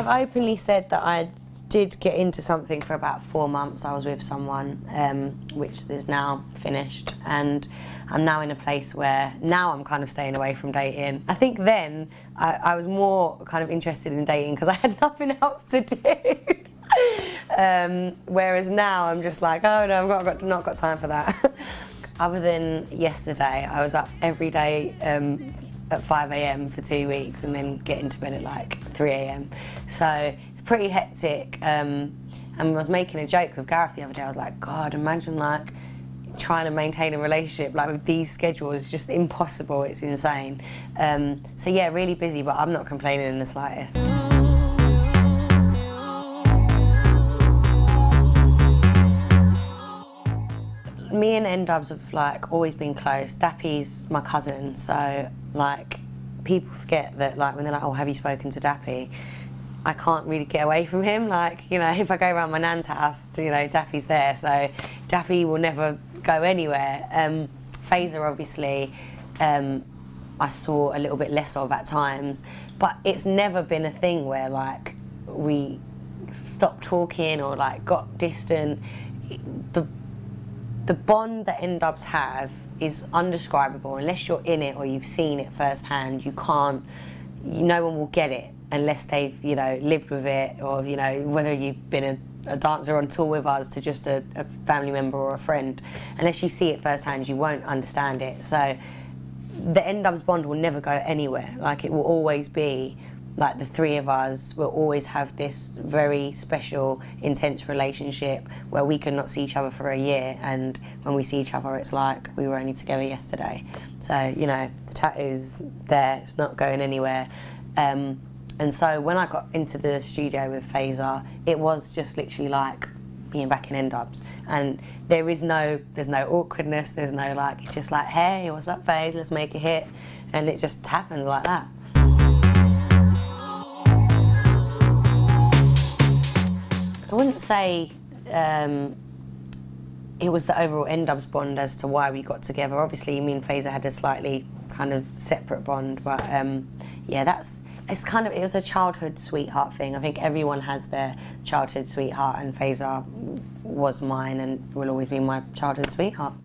I've openly said that I did get into something for about 4 months. I was with someone, which is now finished, and I'm now in a place where now I'm kind of staying away from dating. I think then I was more kind of interested in dating because I had nothing else to do. Whereas now I'm just like, oh no, I've not got time for that. Other than yesterday, I was up every day at 5 AM for 2 weeks and then getting to bed at like 3 AM. So it's pretty hectic. And I was making a joke with Gareth the other day. I was like, God, imagine like trying to maintain a relationship like with these schedules. It's just impossible. It's insane. So yeah, really busy, but I'm not complaining in the slightest. Me and N-Dubz have like always been close. Dappy's my cousin, so like people forget that, like when they're like, oh, have you spoken to Dappy? I can't really get away from him. Like, you know, if I go around my nan's house, you know, Dappy's there, so Dappy will never go anywhere. Fazer, obviously, I saw a little bit less of at times, but it's never been a thing where like we stopped talking or like got distant. The bond that N-Dubz have is undescribable. Unless you're in it or you've seen it firsthand, you can't, no one will get it unless they've, you know, lived with it, or, you know, whether you've been a dancer on tour with us to just a family member or a friend. Unless you see it firsthand, you won't understand it. So the N-Dubz bond will never go anywhere. Like, it will always be like the three of us will always have this very special, intense relationship where we could not see each other for a year, and when we see each other it's like we were only together yesterday. So, you know, the tattoo's there, it's not going anywhere. And so when I got into the studio with Fazer, it was just literally like being back in N-Dubz, and there's no awkwardness, there's no like, it's just like, hey, what's up, Faze, let's make a hit, and it just happens like that. I wouldn't say it was the overall N-Dubz bond as to why we got together. Obviously, me and Fazer had a slightly kind of separate bond, but yeah, it was a childhood sweetheart thing. I think everyone has their childhood sweetheart, and Fazer was mine and will always be my childhood sweetheart.